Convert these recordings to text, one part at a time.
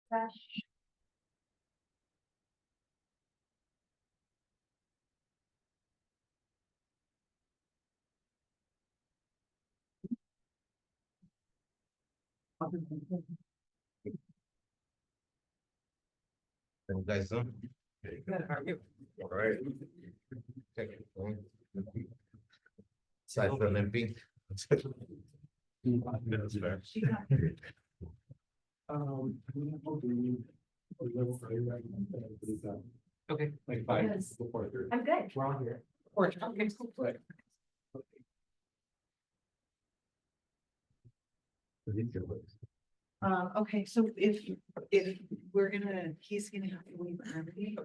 Fresh. And you guys doing? Good, how are you? All right. Take it going. Aside from limping. That's fair. Okay, like I'm good. we're on here. Okay, so if we're gonna, he's gonna have to leave early.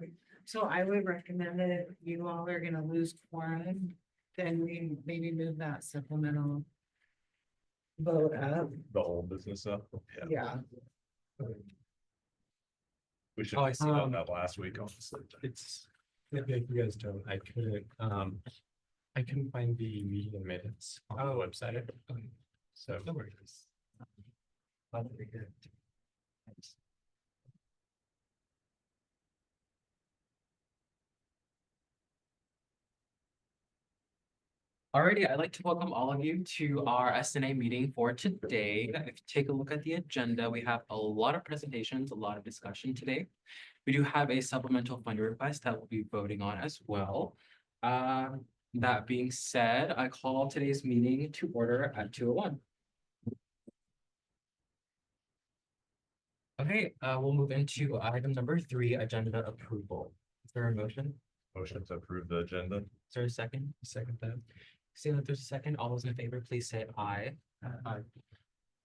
So I would recommend that if you all are gonna lose quorum, then we maybe move that supplemental vote up. The old business stuff. Yeah. We should Oh, I have see. done that last week, honestly. It's, if you guys don't, I couldn't find the meeting minutes on the website. So. No worries. Very good. Thanks. Alrighty, I'd like to welcome all of you to our S&A meeting for today. If you take a look at the agenda, we have a lot of presentations, a lot of discussion today. We do have a supplemental fund request that we'll be voting on as well. That being said, I call today's meeting to order at 2:01. Okay, we'll move into item number 3, agenda approval. Is there a motion? Motion to approve the agenda. Is there a second? Second that. Seeing that there's a second, all those in favor, please say aye. Aye.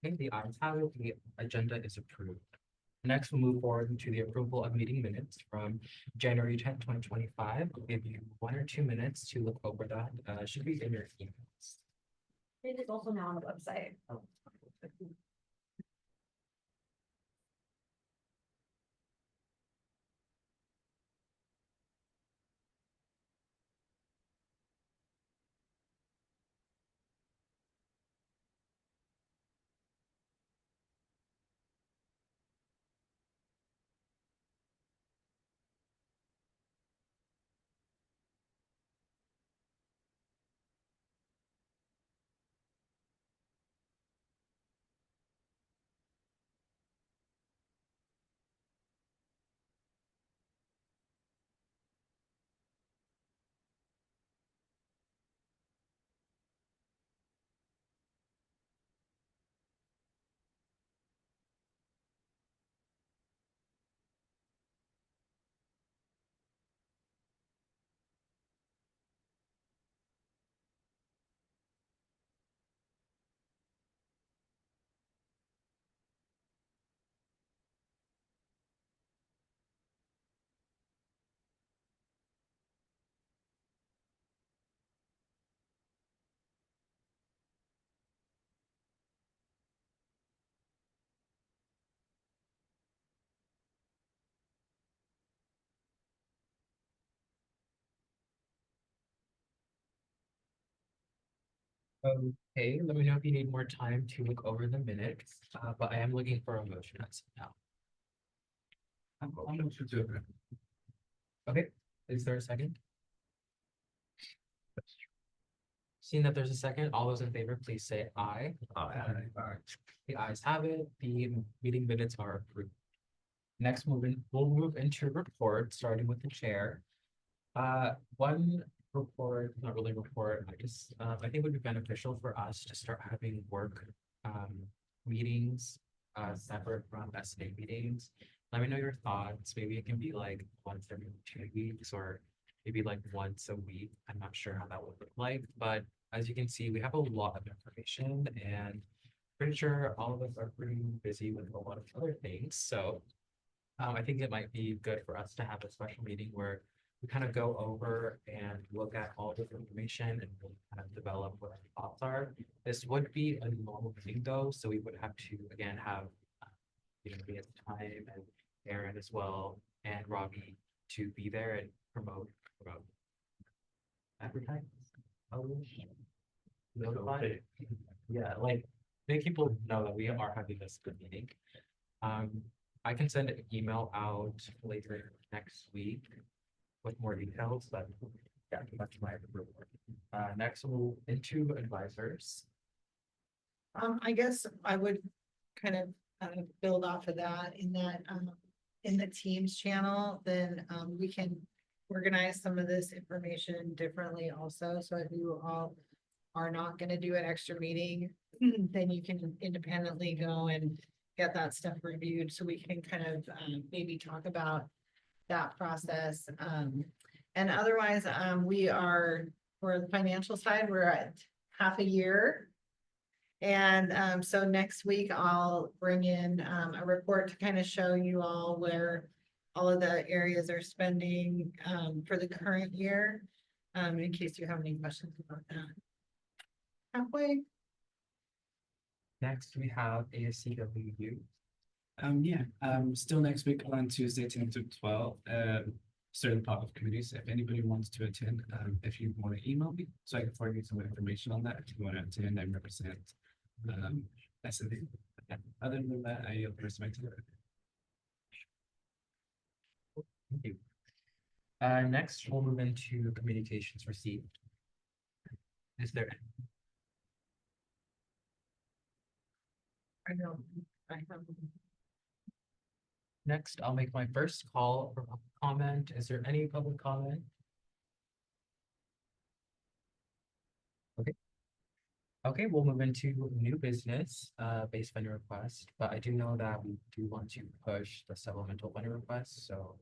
Okay, the ayes have it, the agenda is approved. Next, we'll move forward into the approval of meeting minutes from January 10th, 2025. I'll give you 1 or 2 minutes to look over that. Should be in your emails. It is also now on the website. Okay, let me know if you need more time to look over the minutes, but I am looking for a motion as of now. Okay, is there a second? Seeing that there's a second, all those in favor, please say aye. Aye. The ayes have it, the meeting minutes are approved. Next, we'll move into report, starting with the chair. One report, not really report, I think it would be beneficial for us to start having work meetings separate from S&A meetings. Let me know your thoughts. Maybe it can be like once every 2 weeks or maybe like once a week. I'm not sure how that would look like, but as you can see, we have a lot of information and pretty sure all of us are pretty busy with a lot of other things. So I think it might be good for us to have a special meeting where we kind of go over and look at all this information and really kind of develop what our thoughts are. This would be a normal meeting though, so we would have to again have me at the time and Aaron as well and Robbie to be there and promote advertise. Notify. Yeah, like make people know that we are having this good meeting. I can send an email out later next week with more details, but yeah, that's my report. Next we'll move into advisors. I guess I would kind of build off of that in the Teams channel, then we can organize some of this information differently also. So if you all are not gonna do an extra meeting, then you can independently go and get that stuff reviewed, so we can kind of maybe talk about that process. And otherwise, for the financial side, we're at half a year. And so next week I'll bring in a report to kind of show you all where all of the areas are spending for the current year. In case you have any questions about that. Halfway. Next, we have a CWU. Still next week on Tuesday, 10 to 12, certain part of committees, if anybody wants to attend, if you want to email me, so I can forward you some information on that, if you want to attend and represent. S&A. Other than that, I yield the rest of my time. Thank you. Next, we'll move into communications received. Is there? I know. I have. Next, I'll make my first call for public comment. Is there any public comment? Okay. Okay, we'll move into new business, base funding request, but I do know that we do want to push the supplemental funding request, so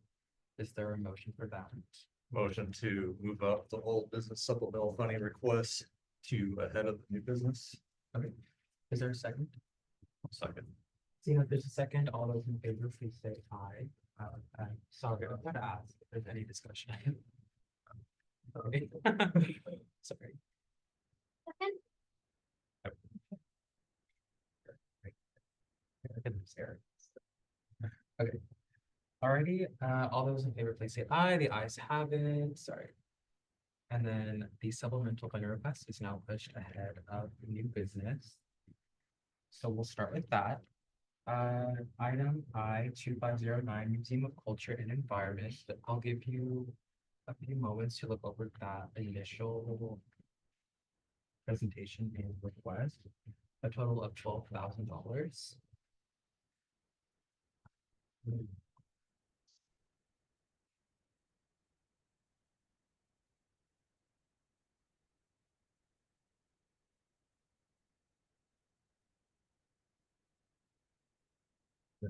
is there a motion for that? Motion to move up the old business supplemental funding request to ahead of the new business. Okay, is there a second? Second. Seeing that there's a second, all those in favor, please say aye. Sorry, I'm gonna ask if there's any discussion. Okay. Sorry. Okay. Alrighty, all those in favor, please say aye. The ayes have it, sorry. And then the supplemental funding request is now pushed ahead of the new business. So we'll start with that. Item I-2509, Museum of Culture and Environment. I'll give you a few moments to look over that initial presentation and request. A total of $12,000. I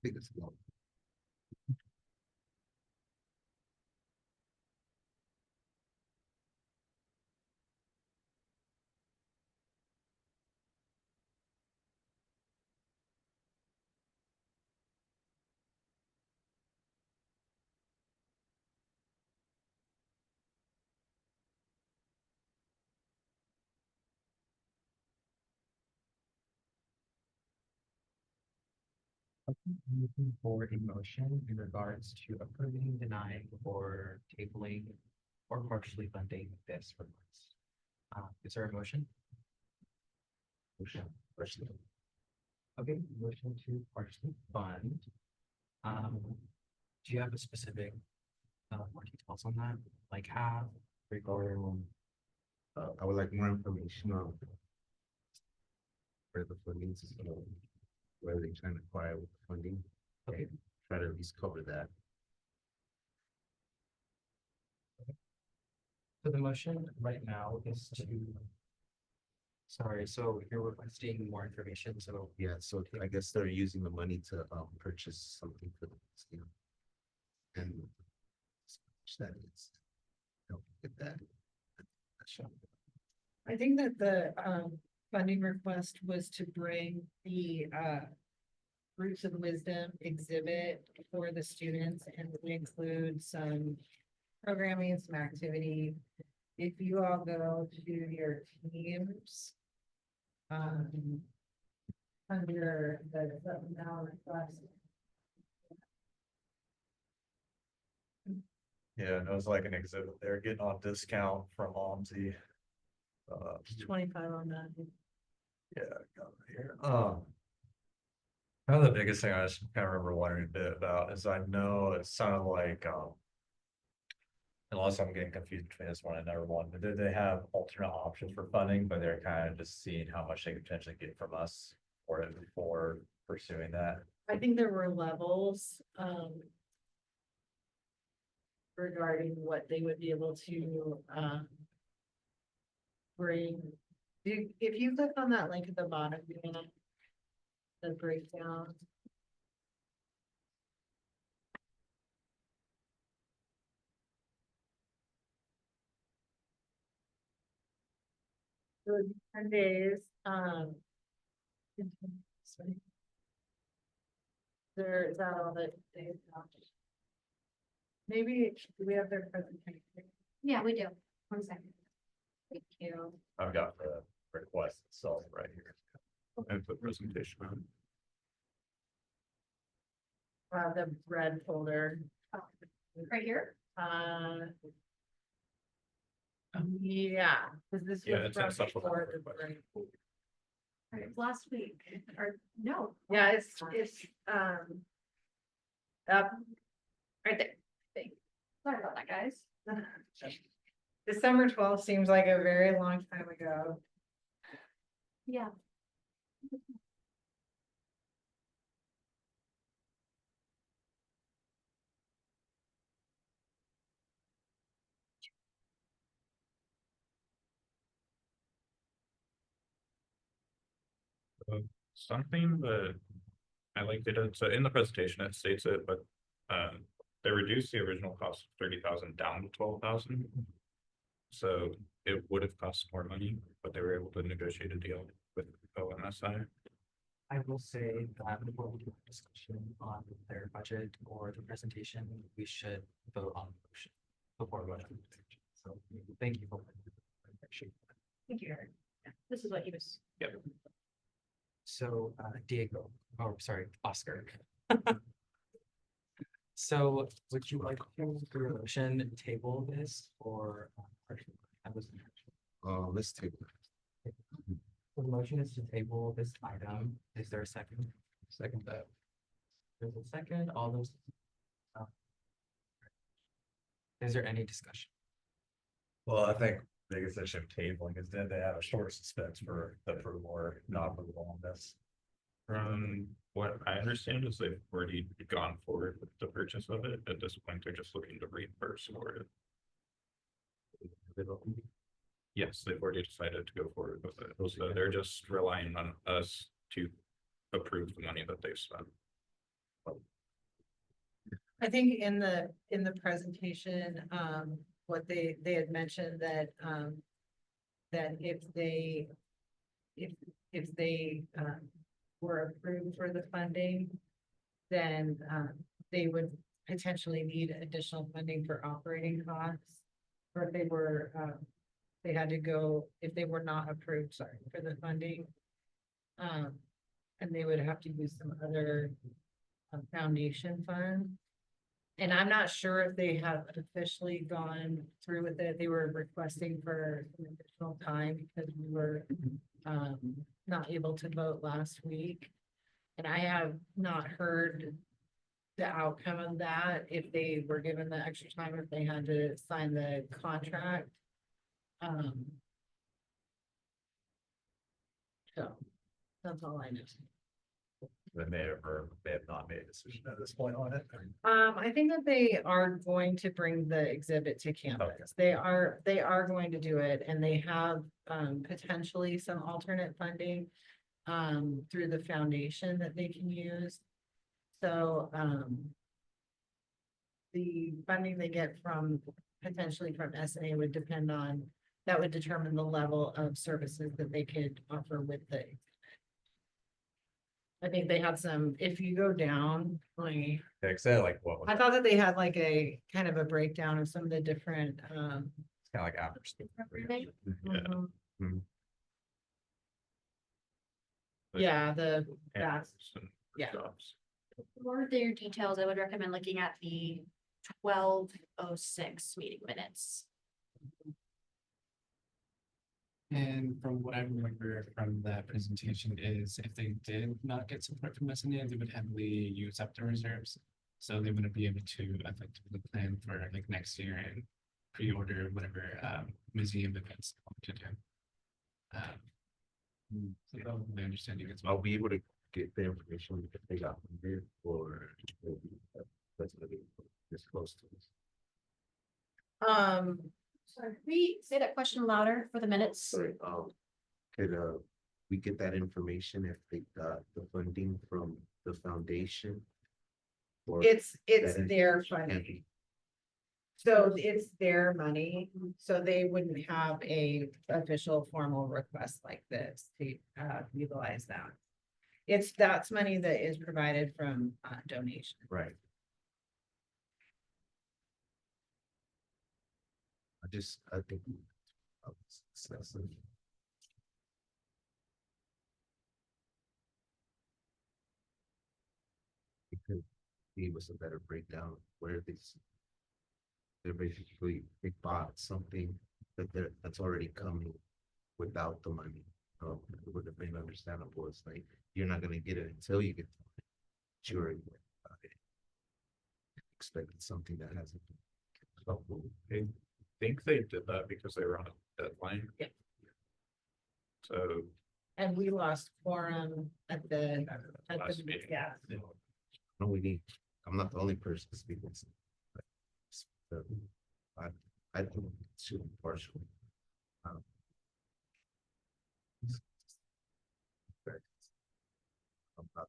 think it's low. I'm looking for a motion in regards to approving, denying, or tabling, or partially funding this request. Is there a motion? Motion, partially. Okay, motion to partially fund. Do you have a specific, more details on that, like half, regarding? I would like more information on where the funding is, where they're trying to acquire with the funding. Okay. Try to at least cover that. So the motion right now is to. Sorry, so you're requesting more information, so. Yeah, so I guess they're using the money to purchase something for the museum. And that is, don't get that. I think that the funding request was to bring the Roots of Wisdom exhibit for the students, and we include some programming, some activity. If you all go to your teams, under the supplemental request. Yeah, and it was like an exhibit there, getting on discount from OMSI. 25 on that. Yeah, I got it here. Kind of the biggest thing I just kind of remember wondering a bit about is I know it sounded like, unless I'm getting confused between this one and another one, but did they have alternate options for funding, but they're kind of just seeing how much they could potentially get from us or before pursuing that? I think there were levels, regarding what they would be able to, bring. If you click on that link at the bottom, you're gonna, the breakdown. So 10 days, sorry. There, is that all that they have? Maybe, do we have their presentation? Yeah, we do. 1 second. Thank you. I've got the request itself right here. And the presentation on. The red folder, Right here? yeah, because this Yeah, was it's a from supplemental before the request. break. All right, last week, or no. Yeah, it's, up, Right there. Sorry about that, guys. December 12th seems like a very long time ago. Yeah. Something that I liked it, so in the presentation it states it, but they reduced the original cost of 30,000 down to 12,000. So it would have cost more money, but they were able to negotiate a deal with OMSI. I will say that before we do a discussion on their budget or the presentation, we should vote on the motion before voting. So thank you for. I appreciate that. Thank you, Eric. Yeah, this is what he was. Yep. So, Diego, oh, sorry, Oscar. So would you like to, through a motion, table this or? I was. Let's table. The motion is to table this item. Is there a second? Second that. There's a second, all those. Is there any discussion? Well, I think the biggest issue of tabling is then they have a short suspense for the approval or not approval on this. From what I understand is they've already gone forward with the purchase of it. At this point, they're just looking to reimburse for it. Yes, they've already decided to go forward with it. So they're just relying on us to approve the money that they've spent. I think in the presentation, what they had mentioned that, that if they were approved for the funding, then, they would potentially need additional funding for operating costs. Or if they were, they had to go, if they were not approved, sorry, for the funding. And they would have to use some other foundation fund. And I'm not sure if they have officially gone through with it. They were requesting for some additional time because we were not able to vote last week. And I have not heard the outcome of that, if they were given the extra time, if they had to sign the contract. So that's all I know. They may have or may have not made a decision at this point on it. I think that they are going to bring the exhibit to campus. They are going to do it, and they have potentially some alternate funding through the foundation that they can use. So the funding they get from potentially from S&A would depend on, that would determine the level of services that they could offer with the. I think they have some, if you go down, like, Like what was I it? thought that they had like a kind of a breakdown of some of the different, It's kind of like after school. mhm. Mhm. Yeah, the, And that's, some yeah. jobs. For their details, I would recommend looking at the 12:06 meeting minutes. And from what I remember from that presentation is if they did not get support from S&A, they would heavily use up the reserves. So they wouldn't be able to effectively plan for like next year and pre-order whatever museum events they want to do. So that was my understanding as I'll well. be able to get the information if they got funded or it'll be, that's gonna be this close to us. Sorry, can we say that question louder for the minutes? Sorry, could, we get that information if they got the funding from the foundation? Or It's that their can funding, be- so it's their money, so they wouldn't have a official formal request like this to utilize that. That's money that is provided from donation. Right. I think. It could give us a better breakdown where these. They're basically, they bought something that's already coming without the money. It would have been understandable. It's like, you're not gonna get it until you get. The money. Sure. You went about it. Expected something that hasn't. I think they did that because they were on a deadline. Yeah. So. And we lost quorum at the, last meeting. yeah. No, we need, I'm not the only person speaking. I think it's too partial. I'm not.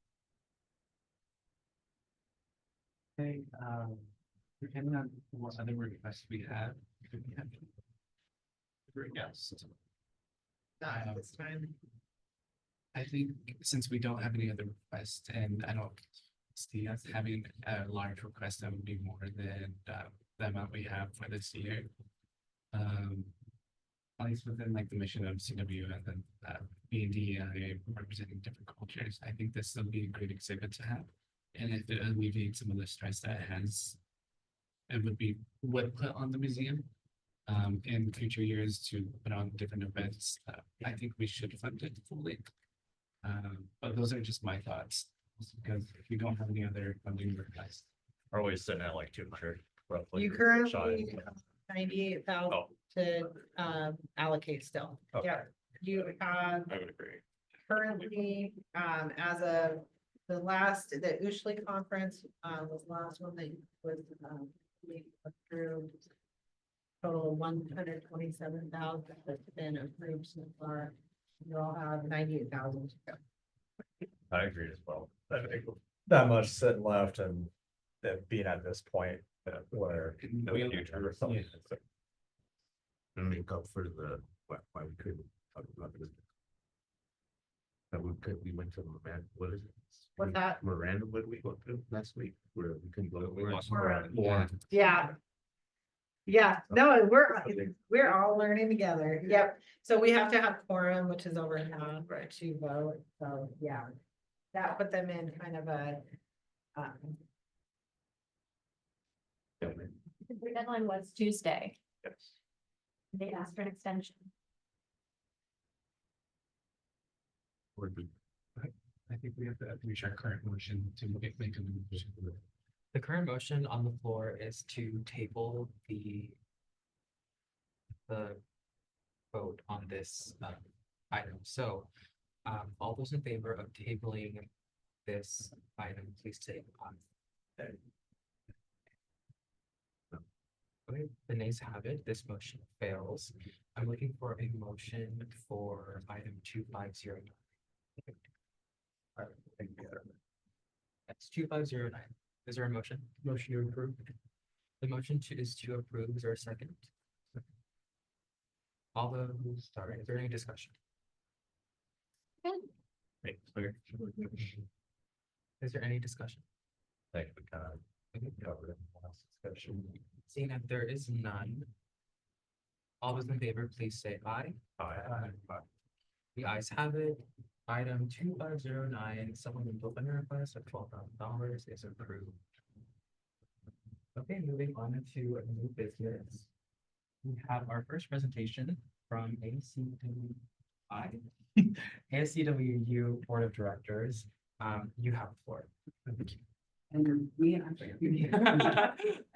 Okay, depending on what other requests we have. If we have yes. Not at this time. I think since we don't have any other requests and I don't see us having a large request that would be more than the amount we have for this year. At least within like the mission of CW and then B&D representing different cultures, I think this will be a great exhibit to have. And if it alleviates some of the stress that it has, it would put on the museum. In future years to put on different events, I think we should fund it fully. But those are just my thoughts, because if you don't have any other funding requests. Are we sitting at like 200 roughly? You shy currently of- have 98,000 Oh. to allocate still. Okay. Yeah, you have I would agree. currently, as of the Ushley conference, was the last one that was, we approved. Total 127,000 that's been approved so far. You all have 98,000 to go. I agree as well. I think that much sitting left and that being at this point where no future or something. And make up for the, why we couldn't talk about this. That we went to Miranda, what is it? What's that? Miranda, what did we go to last week, where we couldn't go. We lost Miranda. Yeah. Yeah. Yeah, no, we're all learning together. Yep. So we have to have quorum, which is over now to vote. So, yeah. That put them in kind of a, The deadline was Tuesday. Yes. They asked for an extension. Would be- I think we have to reach our current motion to make a motion. The current motion on the floor is to table the vote on this item. So all those in favor of tabling this item, please say aye. Okay, the nays have it. This motion fails. I'm looking for a motion for item 2509. That's 2509. Is there a motion? Motion to approve. The motion is to approve. Is there a second? All those, sorry, is there any discussion? Make clear. Is there any discussion? I think we kind of covered it in the last discussion. Seeing that there is none. All those in favor, please say aye. The ayes have it. Item 2509, supplemental funding request of $12,000 is approved. Okay, moving on to new business. We have our first presentation from ACWI, ACWU Board of Directors. You have the floor. And we actually,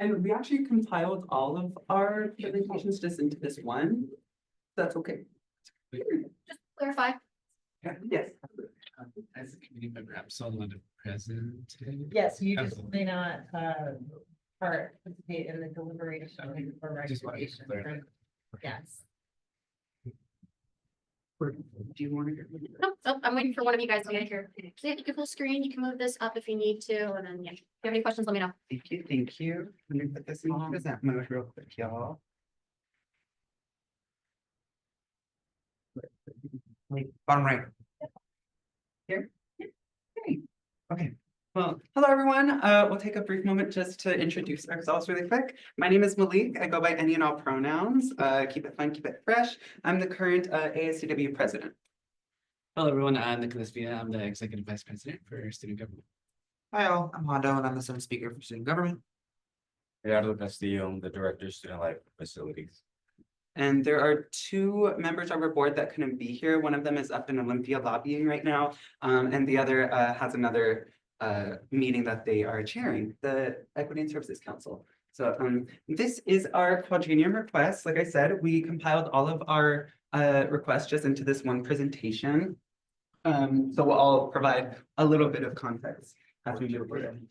and we actually compiled all of our presentations just into this one. That's okay. Clarify. Yes. As a committee member, I'm so not present. Yes, you just may not, participate in the deliberation or Just wanted to clarify. Yes. Do you want to? Nope, I'm waiting for one of you guys to get here. So you can full screen, you can move this up if you need to, and then, yeah, if you have any questions, let me know. Thank you, thank you. Let me put this in present mode real quick, y'all. Like, bottom right. Here? Great. Okay. Well, hello, everyone. We'll take a brief moment just to introduce ourselves really quick. My name is Malik. I go by any and all pronouns. Keep it fun, keep it fresh. I'm the current ASCW president. Hello, everyone. I'm Nicholas Villa. I'm the Executive Vice President for Student Government. Hi all, I'm Hondo and I'm the Senate Speaker for Student Government. Gerardo Castillo, I'm the Director of Student Life Facilities. And there are two members of our board that couldn't be here. One of them is up in Olympia lobbying right now, and the other has another meeting that they are chairing, the Equity and Services Council. So this is our quadrennium request. Like I said, we compiled all of our requests just into this one presentation. So we'll all provide a little bit of context as we move forward.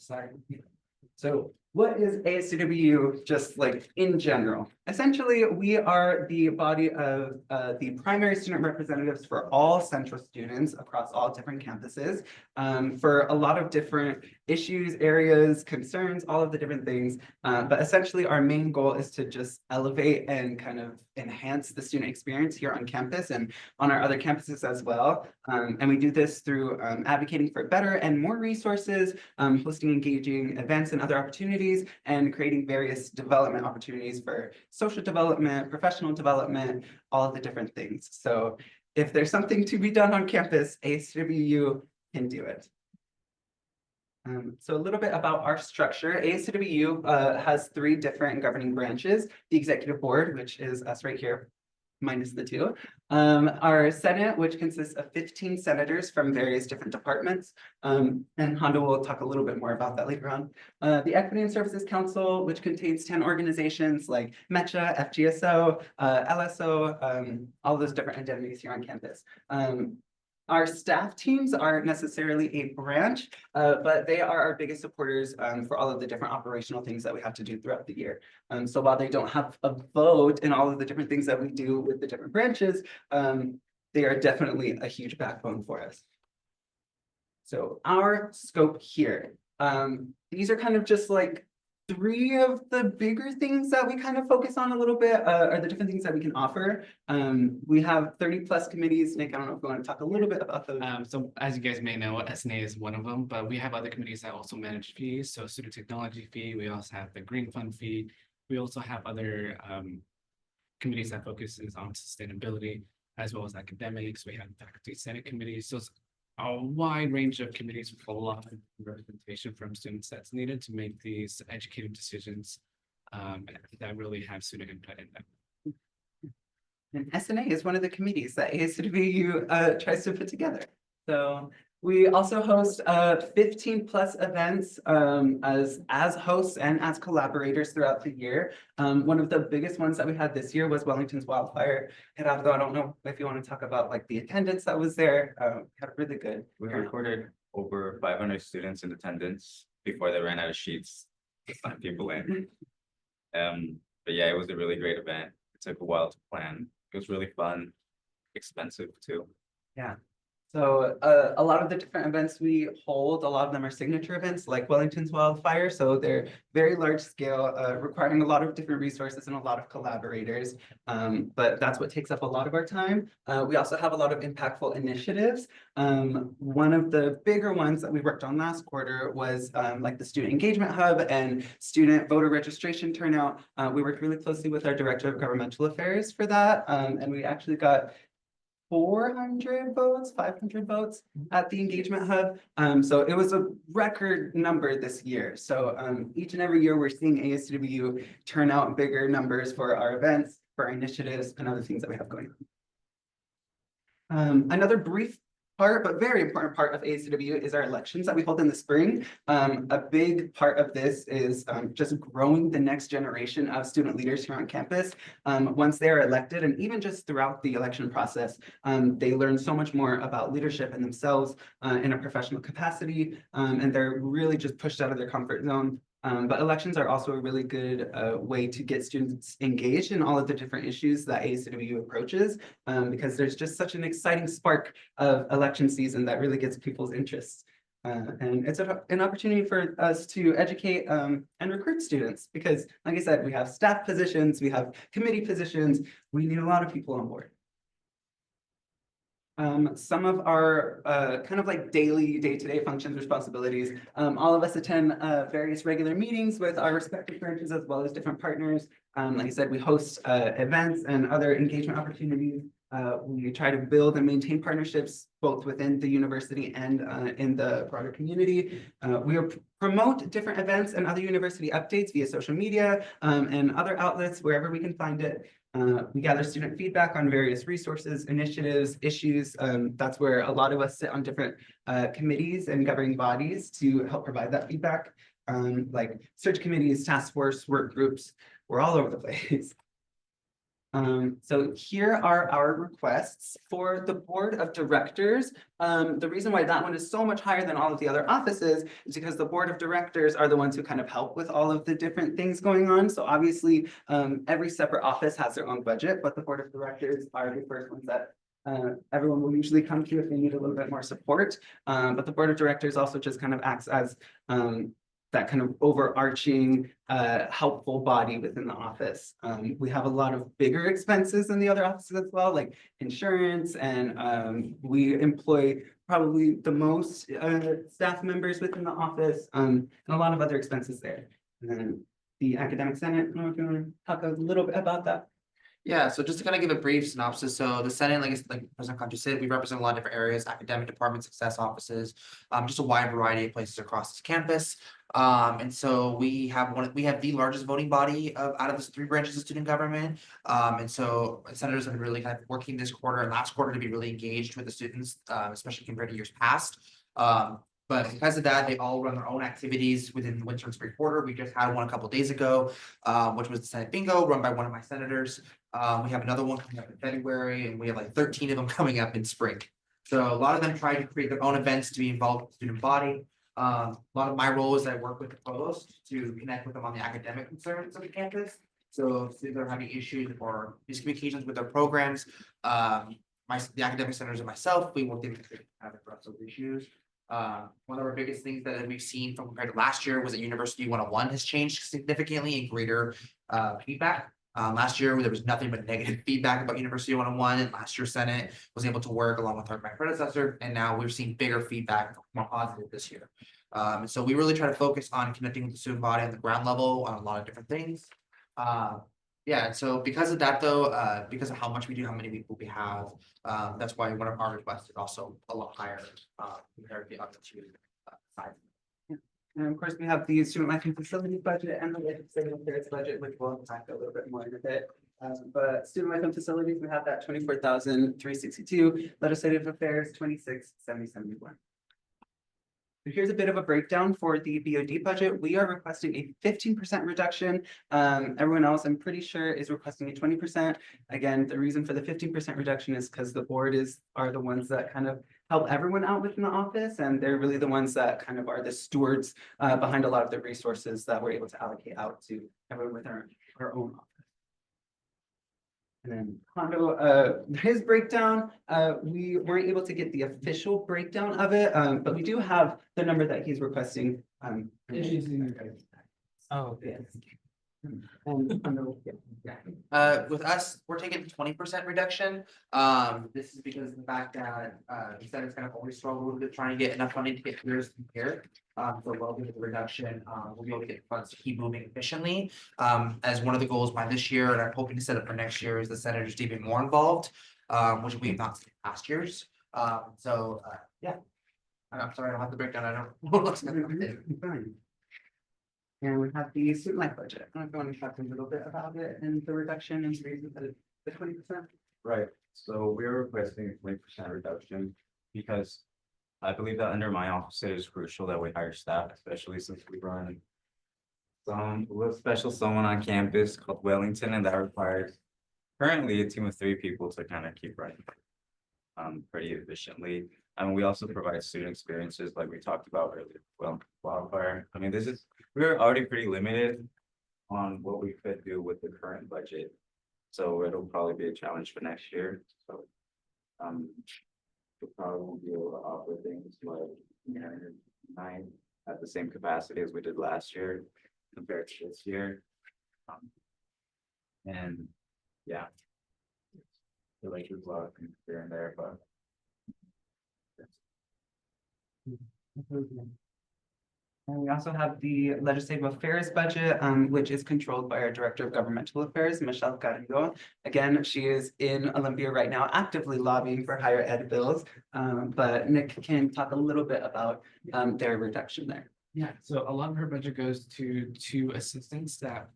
So what is ASCWU just like in general? Essentially, we are the body of the primary student representatives for all Central students across all different campuses for a lot of different issues, areas, concerns, all of the different things. But essentially, our main goal is to just elevate and kind of enhance the student experience here on campus and on our other campuses as well. And we do this through advocating for better and more resources, hosting engaging events and other opportunities, and creating various development opportunities for social development, professional development, all of the different things. So if there's something to be done on campus, ASWU can do it. So a little bit about our structure. ASWU has three different governing branches: the executive board, which is us right here, minus the two. Our Senate, which consists of 15 senators from various different departments. And Hondo will talk a little bit more about that later on. The Equity and Services Council, which contains 10 organizations like MECHA, FGSO, LSO, all those different identities here on campus. Our staff teams aren't necessarily a branch, but they are our biggest supporters for all of the different operational things that we have to do throughout the year. So while they don't have a vote in all of the different things that we do with the different branches, they are definitely a huge backbone for us. So our scope here, these are kind of just like three of the bigger things that we kind of focus on a little bit, are the different things that we can offer. We have 30+ committees. Nick, I don't know if you want to talk a little bit about those. So as you guys may know, S&A is one of them, but we have other committees that also manage fees. So student technology fee, we also have the green fund fee. We also have other committees that focuses on sustainability as well as academics. We have faculty senate committees. So it's a wide range of committees with a lot of representation from students that's needed to make these educated decisions that really have student input in them. And S&A is one of the committees that ASWU tries to put together. So we also host 15+ events as hosts and as collaborators throughout the year. One of the biggest ones that we had this year was Wellington's wildfire. Gerardo, I don't know if you want to talk about like the attendance that was there. Had a really good. We recorded over 500 students in attendance before they ran out of sheets to sign people in. But yeah, it was a really great event. It took a while to plan. It was really fun, expensive too. Yeah. So a lot of the different events we hold, a lot of them are signature events like Wellington's wildfire. So they're very large scale, requiring a lot of different resources and a lot of collaborators. But that's what takes up a lot of our time. We also have a lot of impactful initiatives. One of the bigger ones that we worked on last quarter was like the Student Engagement Hub and student voter registration turnout. We worked really closely with our Director of Governmental Affairs for that. And we actually got 400 votes, 500 votes at the Engagement Hub. So it was a record number this year. So each and every year we're seeing ASWU turn out bigger numbers for our events. for our initiatives and other things that we have going on. Another brief part, but very important part of ACW is our elections that we hold in the spring. A big part of this is just growing the next generation of student leaders here on campus. Once they are elected, and even just throughout the election process, they learn so much more about leadership and themselves in a professional capacity, and they're really just pushed out of their comfort zone. But elections are also a really good way to get students engaged in all of the different issues that ACW approaches, because there's just such an exciting spark of election season that really gets people's interest. And it's an opportunity for us to educate and recruit students, because like I said, we have staff positions, we have committee positions, we need a lot of people on board. Some of our kind of like daily, day-to-day functions, responsibilities. All of us attend various regular meetings with our respective branches as well as different partners. Like I said, we host events and other engagement opportunities. We try to build and maintain partnerships both within the university and in the broader community. We promote different events and other university updates via social media and other outlets wherever we can find it. We gather student feedback on various resources, initiatives, issues. That's where a lot of us sit on different committees and governing bodies to help provide that feedback. Like search committees, task force, work groups, we're all over the place. So here are our requests for the board of directors. The reason why that one is so much higher than all of the other offices is because the board of directors are the ones who kind of help with all of the different things going on. So obviously, every separate office has their own budget, but the board of directors are the first ones that everyone will usually come to if they need a little bit more support. But the board of directors also just kind of acts as that kind of overarching helpful body within the office. We have a lot of bigger expenses than the other offices as well, like insurance, and we employ probably the most staff members within the office, and a lot of other expenses there. And then the academic senate, I don't know if you want to talk a little bit about that. Yeah, so just to kind of give a brief synopsis, so the Senate, like President Concha said, we represent a lot of different areas, academic department, success offices, just a wide variety of places across this campus. And so we have the largest voting body out of the 3 branches of student government. And so senators have been really kind of working this quarter and last quarter to be really engaged with the students, especially compared to years past. But because of that, they all run their own activities within the winter and spring quarter. We just had one a couple days ago, which was the Senate Bingo run by one of my senators. We have another one coming up in February, and we have like 13 of them coming up in spring. So a lot of them try to create their own events to be involved with the student body. A lot of my role is I work with the provost to connect with them on the academic concerns of the campus. So if they're having issues or miscommunications with their programs, the academic centers and myself, we work together to address those issues. One of our biggest things that we've seen from compared to last year was that University 101 has changed significantly in greater feedback. Last year, there was nothing but negative feedback about University 101, and last year's Senate was able to work along with my predecessor, and now we're seeing bigger feedback, more positive this year. And so we really try to focus on connecting with the student body on the ground level on a lot of different things. Yeah, so because of that though, because of how much we do, how many people we have, that's why one of our requests is also a lot higher compared to the other 2 sides. And of course, we have the student life and facilities budget and the legislative affairs budget, which we'll talk a little bit more in a bit. But student life and facilities, we have that 24,362, legislative affairs 26,771. So here's a bit of a breakdown for the BOD budget. We are requesting a 15% reduction. Everyone else, I'm pretty sure, is requesting a 20%. Again, the reason for the 15% reduction is because the board are the ones that kind of help everyone out within the office, and they're really the ones that kind of are the stewards behind a lot of the resources that we're able to allocate out to everyone within our own office. And then Hondo, his breakdown, we weren't able to get the official breakdown of it, but we do have the number that he's requesting. Oh, Yes. And Hondo, With us, we're taking 20% reduction. This is because of the fact that the Senate's kind of always struggled with trying to get enough funding to get years from here. So while we get the reduction, we'll be able to get funds to keep moving efficiently. As one of the goals by this year, and I'm hoping to set up for next year, is the senators to be more involved, which we have not seen in past years. Yeah. I'm sorry, I don't have the breakdown. I don't. fine. And we have the student life budget. I don't know if you want to talk a little bit about it and the reduction in reasons that the 20%. Right, so we're requesting a 20% reduction because I believe that under my office, it is crucial that we hire staff, especially since we run special someone on campus called Wellington, and that requires currently a team of 3 people to kind of keep running pretty efficiently. And we also provide student experiences like we talked about earlier. Well, wildfire, I mean, we're already pretty limited on what we could do with the current budget. So it'll probably be a challenge for next year, so. We probably won't be able to offer things like, 9 at the same capacity as we did last year compared to this year. And, yeah. Feel like there's a lot of things here and there, but. And we also have the legislative affairs budget, which is controlled by our Director of Governmental Affairs, Michelle Carrillo. Again, she is in Olympia right now, actively lobbying for higher ed bills. But Nick can talk a little bit about their reduction there. Yeah, so a lot of her budget goes to 2 assistants that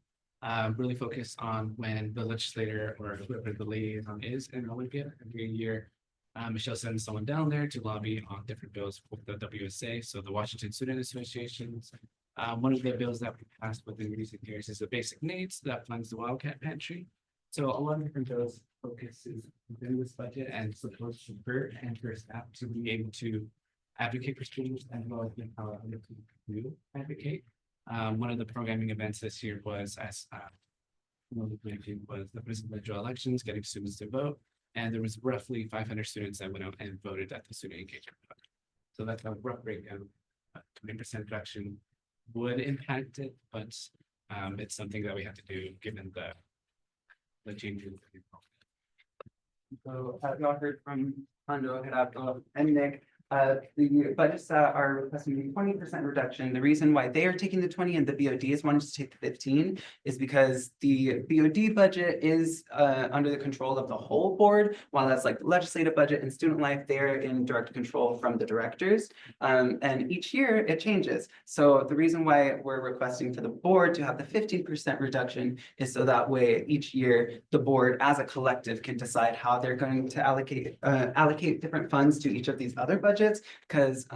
really focus on when the legislator or whoever the liaison is in Olympia every year. Michelle sends someone down there to lobby on different bills with the WSA, so the Washington Student Associations. One of the bills that we passed within recent years is the basic needs that funds the Wildcat Pantry. So a lot of different bills focuses within this budget and supports her and her staff to be able to advocate for students as well as empower other people to advocate. One of the programming events this year was was the presidential elections, getting students to vote. And there was roughly 500 students that went out and voted at the student engagement. So that's a rough breakdown. 20% reduction would impact it, but it's something that we have to do given the changes. So as y'all heard from Hondo, Gerardo, and Nick, the budgets that are requesting the 20% reduction, the reason why they are taking the 20 and the BOD is wanting to take the 15 is because the BOD budget is under the control of the whole board, while that's like the legislative budget and student life, they're in direct control from the directors. And each year it changes. So the reason why we're requesting to the board to have the 15% reduction is so that way each year the board as a collective can decide how they're going to allocate different funds to each of these other budgets, because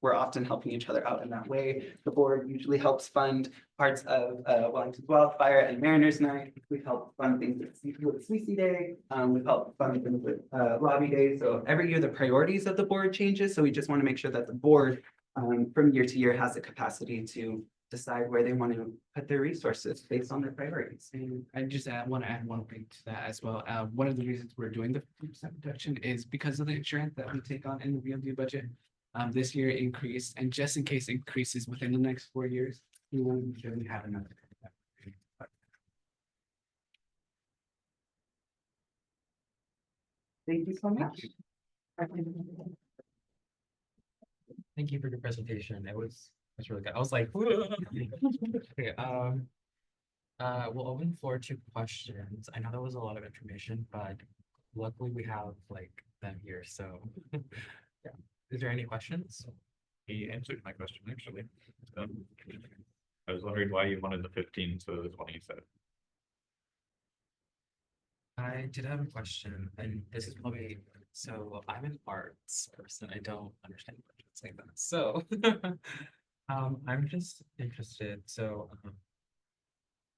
we're often helping each other out in that way. The board usually helps fund parts of Wellington's Wildfire and Mariners Night. We help fund things with Sweetie Day. We've helped fund things with Lobby Day. So every year the priorities of the board changes. So we just want to make sure that the board from year to year has the capacity to decide where they want to put their resources based on their priorities. And I just want to add one thing to that as well. One of the reasons we're doing the 50% reduction is because of the insurance that we take on in the BMD budget. This year increased, and just in case it increases within the next 4 years, we want to make sure we have enough. Thank you so much. Thank you for your presentation. It was really good. I was like, okay, we'll open the floor to questions. I know that was a lot of information, but luckily we have like them here, so. Yeah. Is there any questions? He answered my question, actually. I was wondering why you wanted the 15 instead of the 20 you said. I did have a question, and this is probably, so I'm an arts person. I don't understand budgets like that. So I'm just interested. So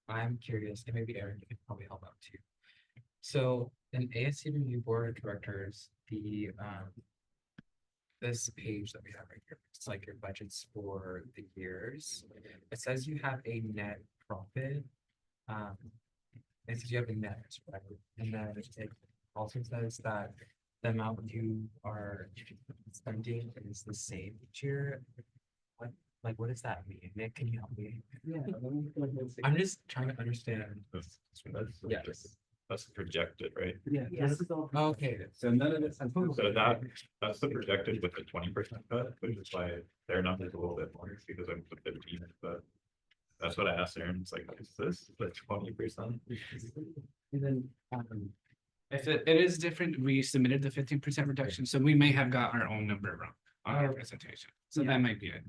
I'm curious, and maybe Aaron, you could probably help out too. So in ASCWU Board of Directors, the this page that we have right here, it's like your budgets for the years. It says you have a net profit. It says you have a net, right? And then it also says that the amount you are spending is the same each year. What does that mean? Nick, can you help me? Yeah. I'm just trying to understand. That's that's projected, right? Yeah. Yes. Okay, So none of this. So that's the projected with the 20% cut, which is why their number's a little bit more, because I'm the 15, but. That's what I asked Aaron. It's like, is this the 20%? And then if it is different, we submitted the 15% reduction, so we may have got our own number wrong on our presentation. So that might be it.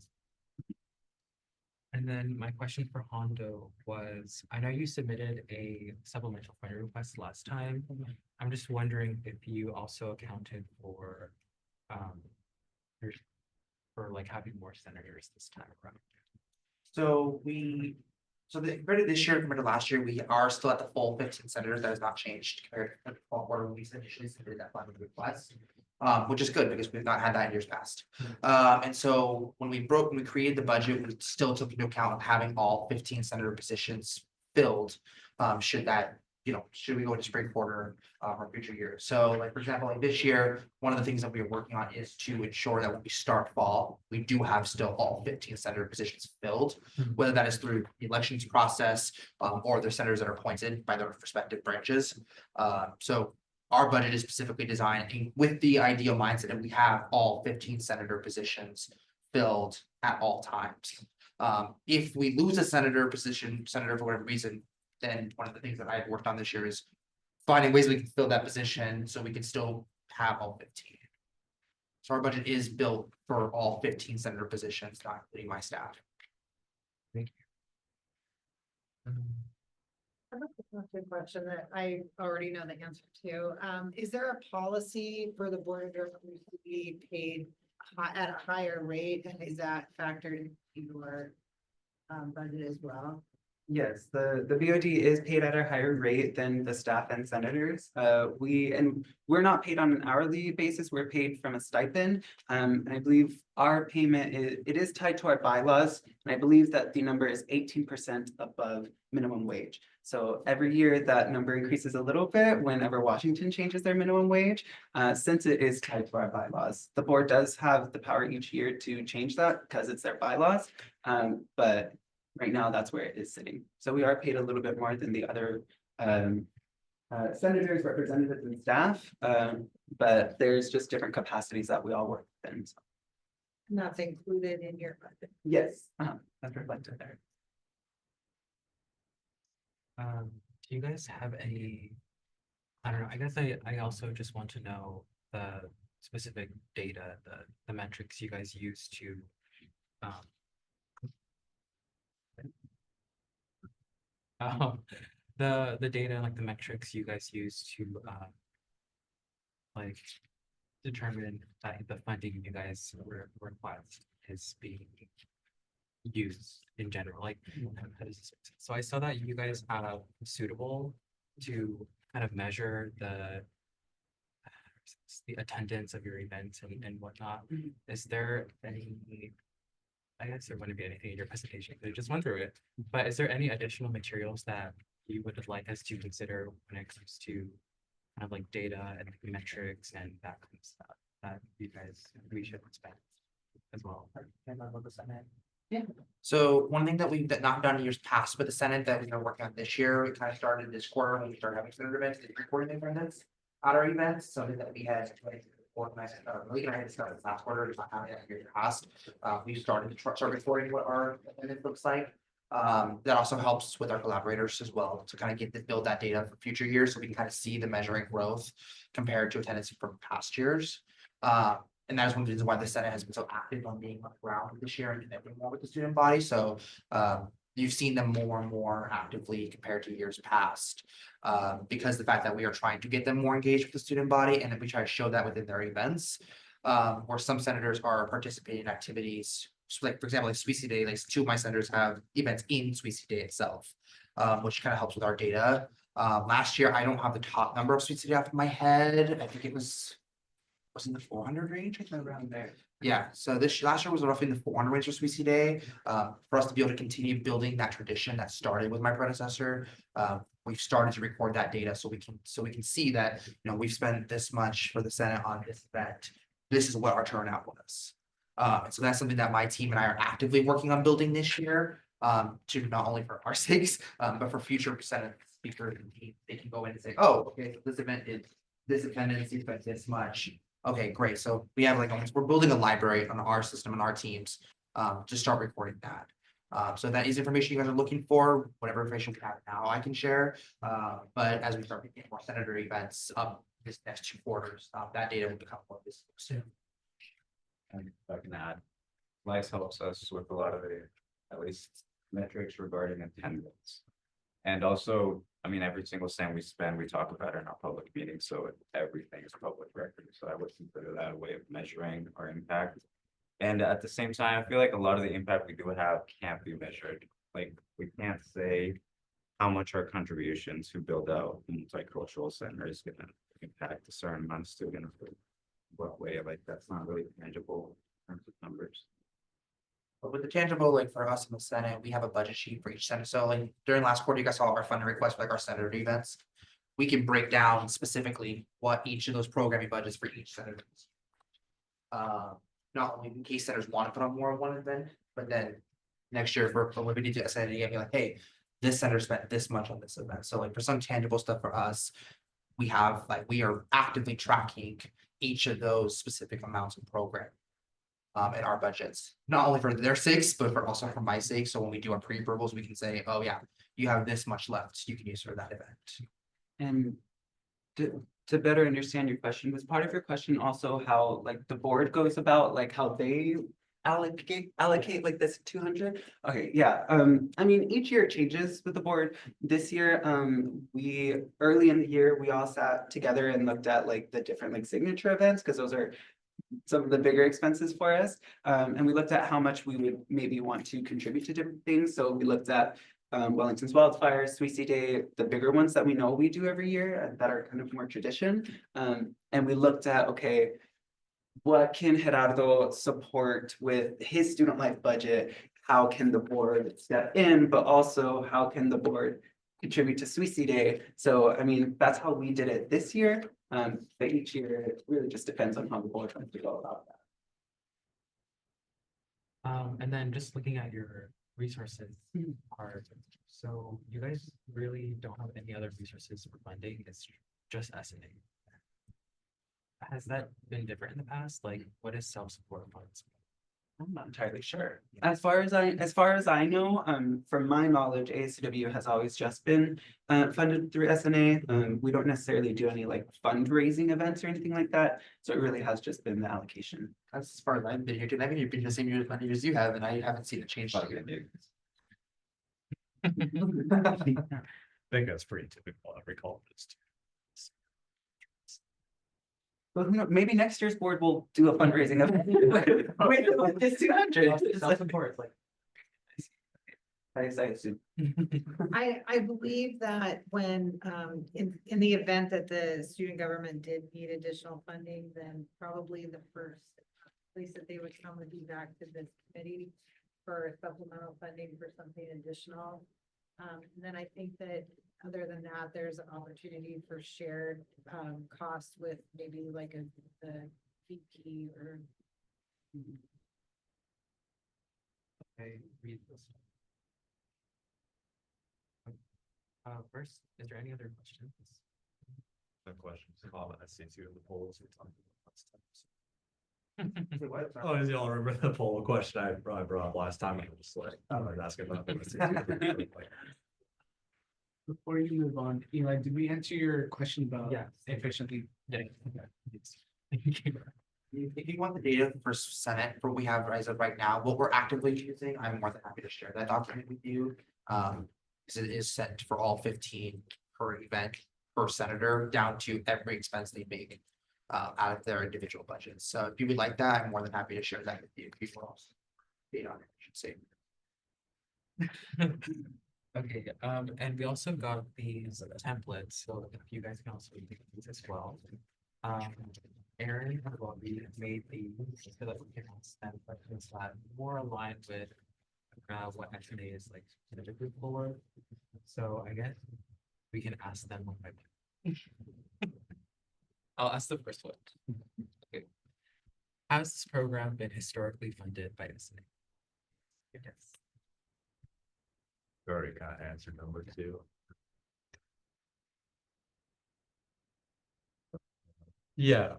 And then my question for Hondo was, I know you submitted a supplemental funding request last time. I'm just wondering if you also accounted for, your- for like having more senators this time around. So compared to this year, compared to last year, we are still at the full 15 senators. That has not changed compared to the fall quarter when we initially submitted that funding request. Which is good because we've not had that in years past. And so when we created the budget, we still took into account of having all 15 senator positions filled. Should we go into spring quarter or future years. So like, for example, like this year, one of the things that we are working on is to ensure that when we start fall, we do have still all 15 senator positions filled. Whether that is through the elections process, or the senators that are appointed by their respective branches. So our budget is specifically designed with the ideal mindset that we have all 15 senator positions filled at all times. If we lose a senator for whatever reason, then one of the things that I've worked on this year is finding ways we can fill that position so we can still have all 15. So our budget is built for all 15 senator positions, not including my staff. I have a question that I already know the answer to. Is there a policy for the board of directors to be paid at a higher rate, and is that factored into your budget as well? Yes, the BOD is paid at a higher rate than the staff and senators. We're not paid on an hourly basis, we're paid from a stipend. And I believe our payment is tied to our bylaws, and I believe that the number is 18% above minimum wage. So every year that number increases a little bit whenever Washington changes their minimum wage, since it is tied to our bylaws. The board does have the power each year to change that because it's their bylaws, but right now, that's where it is sitting. So we are paid a little bit more than the other senators, representatives, and staff. But there's just different capacities that we all work within. So, And that's included in your budget. yes, that's reflected there. Do you guys have any, I don't know, I guess I also just want to know the specific data, the metrics you guys use to, the data, like the metrics you guys use to, like determine that the funding you guys request is being used in general, like, how does this make sense? So I saw that you guys have suitable to kind of measure the attendance of your events and whatnot. Is there any, I guess there wouldn't be anything in your presentation, I just went through it, but is there any additional materials that you would like us to consider when it comes to kind of like data and metrics and that kind of stuff that we should expect as well? Yeah. So one thing that we've not done in years past with the Senate that we've been working on this year, we kind of started this quarter when we started having senator events, recording the attendance at our events, something that we had organized, really I had to start this last quarter, it's not having that years past. We started to start recording what our attendance looks like. That also helps with our collaborators as well to kind of build that data for future years, so we can kind of see the measuring growth compared to attendance from past years. And that is one of the reasons why the Senate has been so active on being on the ground this year and connecting more with the student body. So you've seen them more and more actively compared to years past. Because the fact that we are trying to get them more engaged with the student body, and that we try to show that within their events. Where some senators are participating in activities, so like for example, like Sweetie Day, like 2 of my senators have events in Sweetie Day itself, which kind of helps with our data. Last year, I don't have the top number of Sweetie Day off of my head. I think it was in the 400 range, I think around there. Yeah, so last year was roughly in the 400 range for Sweetie Day. For us to be able to continue building that tradition that started with my predecessor, we've started to record that data so we can see that, you know, we've spent this much for the Senate on this event. This is what our turnout was. So that's something that my team and I are actively working on building this year, to not only for our sakes, but for future Senate speakers and teams. They can go in and say, oh, okay, so this event is this attendance, you spent this much. Okay, great. So we have we're building a library on our system and our teams to start recording that. So that is information you guys are looking for. Whatever information we have now, I can share. But as we start getting more senator events up this next 2 quarters, that data will become more visible soon. And if I can add, Lice helps us with a lot of the, at least metrics regarding attendance. And also, I mean, every single cent we spend, we talk about in our public meetings, so everything is public record. So I would consider that a way of measuring our impact. And at the same time, I feel like a lot of the impact we do have can't be measured. Like, we can't say how much our contribution to build out a multicultural center is gonna impact a certain amount of students. Or what way, like, that's not really tangible in terms of numbers. But with the tangible, like for us in the Senate, we have a budget sheet for each center. So like during last quarter, you guys saw our funding request for like our senator events. We can break down specifically what each of those programming budgets for each senator is. Not only in case centers want to put on more of one event, but then next year for when we need to assign it, be like, hey, this center spent this much on this event. So like for some tangible stuff for us, we have like, we are actively tracking each of those specific amounts of program. In our budgets, not only for their sakes, but for also for my sake. So when we do our pre-approvals, we can say, oh yeah, you have this much left, you can use for that event. And to better understand your question, was part of your question also how like the board goes about like how they allocate like this 200? Okay, yeah, I mean, each year it changes with the board. This year, we early in the year, we all sat together and looked at like the different like signature events, because those are some of the bigger expenses for us. And we looked at how much we would maybe want to contribute to different things. So we looked at Wellington's wildfires, Sweetie Day, the bigger ones that we know we do every year that are kind of more tradition. And we looked at, okay, what can Gerardo support with his student life budget? How can the board step in, but also how can the board contribute to Sweetie Day? So, I mean, that's how we did it this year. But each year, it really just depends on how the board wants to go about that. And then just looking at your resources part, so you guys really don't have any other resources for funding, it's just S&A. Has that been different in the past? Like, what is self-support funds? I'm not entirely sure. As far as I know, from my knowledge, ASCW has always just been funded through S&A. We don't necessarily do any like fundraising events or anything like that. So it really has just been the allocation. That's as far as I've been here, too. I've been here the same year as you have, and I haven't seen it change. I think that's pretty typical every college. But who knows, maybe next year's board will do a fundraising event. Wait, it's 200. Self-support, like. I assume. I believe that when, in the event that the student government did need additional funding, then probably the first place that they would come would be back to this committee for supplemental funding for something additional. And then I think that other than that, there's an opportunity for shared, costs with maybe like the VP or. Okay, read this. First, is there any other questions? No questions, I see two of the polls. Oh, Oh, as y'all remember the poll question I brought up last time, I was like, I was asking about. Before you move on, Eli, did we answer your question about Yes. efficiently? Yeah. If you want the data for Senate, for what we have as of right now, what we're actively using, I'm more than happy to share that document with you. Because it is sent for all 15 per event, per senator, down to every expense they make out of their individual budgets. So if you would like that, I'm more than happy to share that with you before. Data on it, I should say. Okay, and we also got these templates, so if you guys can also take these as well. Aaron and Bobby made these so that we can ask them questions that more aligned with what S&A is like typically for. So I guess we can ask them one by one. I'll ask the first one. Okay. Has this program been historically funded by S&A? Yes. Already kind of answered number two. Yeah,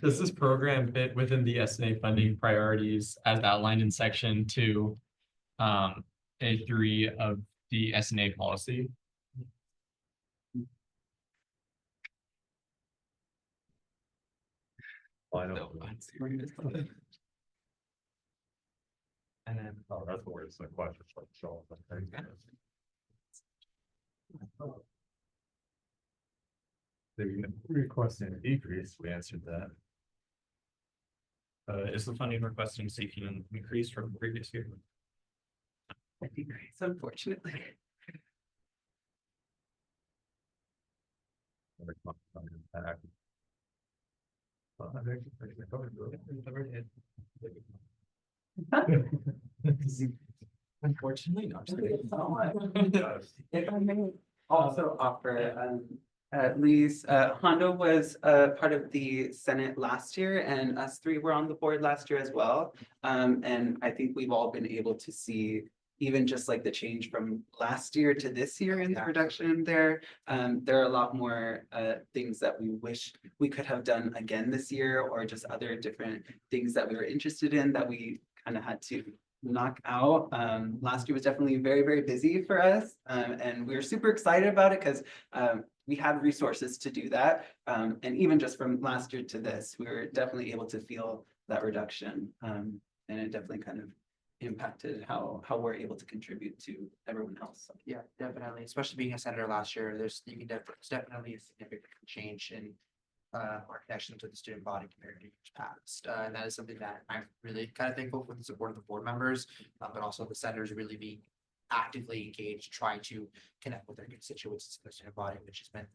does this program fit within the S&A funding priorities as outlined in section 2, A3 of the S&A policy? Well, I No don't. answer. And then, Oh, that's where it's like questions like show. The requesting a decrease, we answered that. Is the funding requesting seeking an increase from the previous year? I think, unfortunately. unfortunately, not. If I may also offer, Lee's, Hondo was part of the Senate last year, and us three were on the board last year as well. And I think we've all been able to see even just like the change from last year to this year in the reduction there. There are a lot more things that we wish we could have done again this year, or just other different things that we were interested in that we kind of had to knock out. Last year was definitely very, very busy for us. And we were super excited about it because we had resources to do that. And even just from last year to this, we were definitely able to feel that reduction. And it definitely kind of impacted how we're able to contribute to everyone else. Yeah, definitely, especially being a senator last year, there's definitely a significant change in our connection to the student body compared to years past. And that is something that I'm really kind of thankful for the support of the board members, but also the senators really being actively engaged, trying to connect with their constituents in the student body, which has been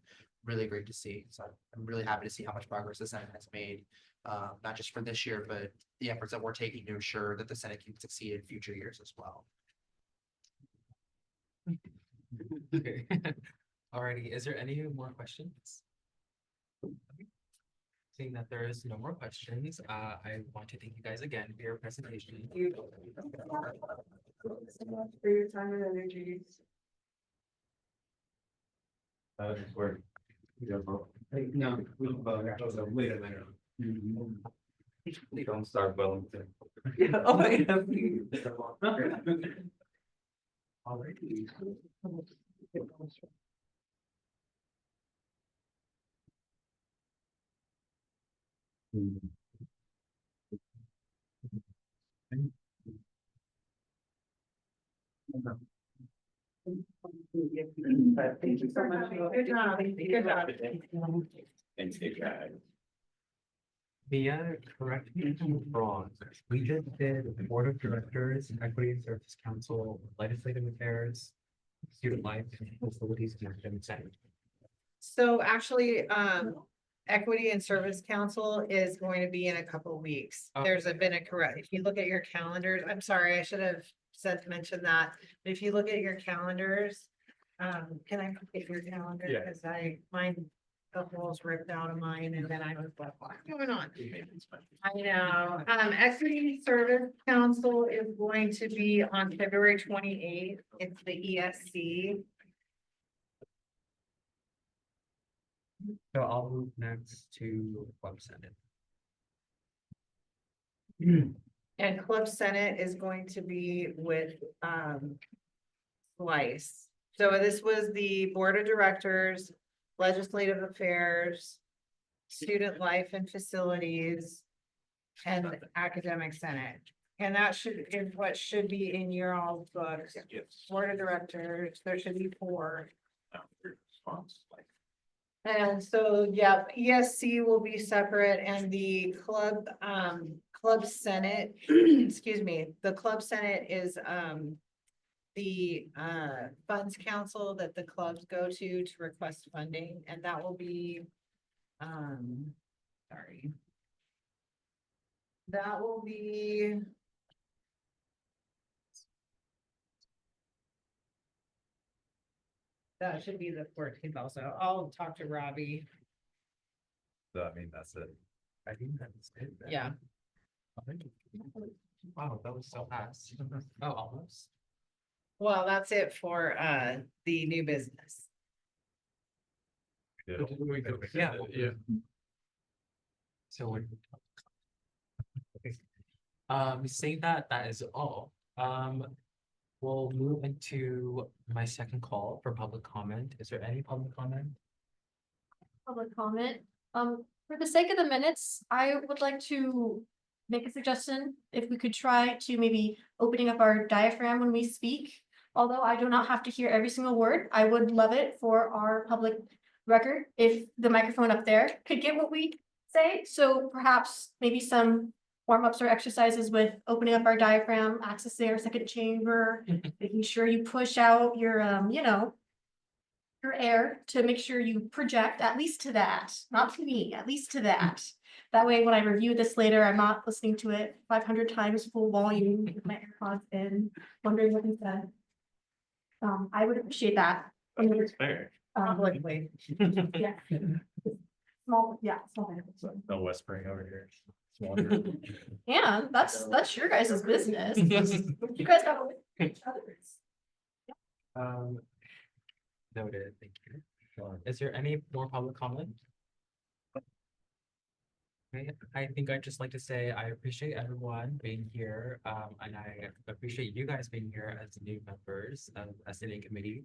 really great to see. So I'm really happy to see how much progress the Senate has made, not just for this year, but the efforts that we're taking to ensure that the Senate can succeed in future years as well. Okay. Alrighty, is there any more questions? Seeing that there is no more questions, I want to thank you guys again for your presentation. For your time and energy. Where. No, we can vote. Wait a minute. Don't start Wellington. Yeah, oh my God, please. Alrighty. Thank you so much. Good job. Good job. Thanks, guys. Mia, correct me if I'm wrong, we just did Board of Directors, Equity and Service Council, Legislative Affairs, Student Life, and Facilities and Academic Senate. So actually, Equity and Service Council is going to be in a couple of weeks. Oh. Been a correct, if you look at your calendars, I'm sorry, I should have mentioned that. But if you look at your calendars, can I look at your calendar? Yeah. Because the holes ripped out of mine and then I was like, what's going on? I know, Equity Service Council is going to be on February 28th. It's the ESC. So I'll move next to Club Senate. And Club Senate is going to be with Slice. So this was the Board of Directors, Legislative Affairs, Student Life and Facilities, and Academic Senate. And that is what should be in your all books. Board of Directors, there should be 4. And so, yeah, ESC will be separate and the Club Senate, excuse me, the Club Senate is the funds council that the clubs go to request funding, and that will be sorry. That will be that should be the 14th also. I'll talk to Robbie. So I mean, that's it. I think that's it. then. Yeah. Wow, that was so fast. Oh, almost. Well, that's it for the new business. Yeah. Yeah. Yeah. So we're. Okay. Saying that is all. We'll move into my second call for public comment. Is there any public comment? Public comment. For the sake of the minutes, I would like to make a suggestion, if we could try to maybe opening up our diaphragm when we speak. Although I do not have to hear every single word, I would love it for our public record if the microphone up there could get what we say. So perhaps maybe some warm-ups or exercises with opening up our diaphragm, accessing our second chamber, making sure you push out your, your air to make sure you project at least to that, not to me, at least to that. That way, when I review this later, I'm not listening to it 500 times full volume with my AirPods in, wondering what he said. I would appreciate that. It's fair. Publicly. Yeah. Small, yeah, small. benefits. No whispering over here. And that's your guys' business. You guys gotta wait for each other's. Noted, thank you. Is there any more public comment? Okay, I think I'd just like to say I appreciate everyone being here, and I appreciate you guys being here as new members of S&A committee.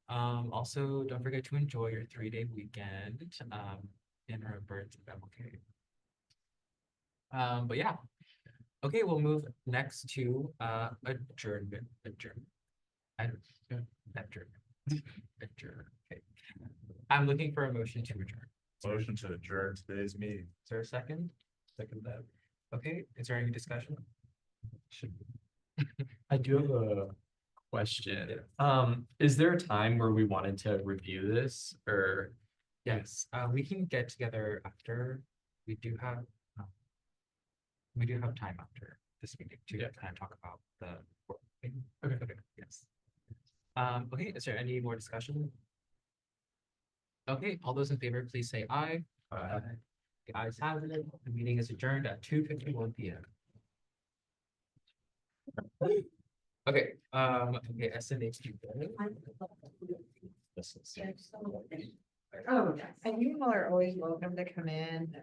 Also, don't forget to enjoy your 3-day weekend, and remember to be okay. But yeah, okay, we'll move next to adjournment. Okay. I'm looking for a motion to adjourn. Motion to adjourn today's meeting. Is there a second? Second that. Okay, is there any discussion? I do have a question. Is there a time where we wanted to review this or? Yes, we can get together after. We do have time after this meeting to kind of talk about the work thing. Okay, yes. Okay, is there any more discussion? Okay, all those in favor, please say aye. Aye. The ayes have it. The meeting is adjourned at 2:51 p.m. Okay, okay, S&A. Oh, and you all are always welcome to come in.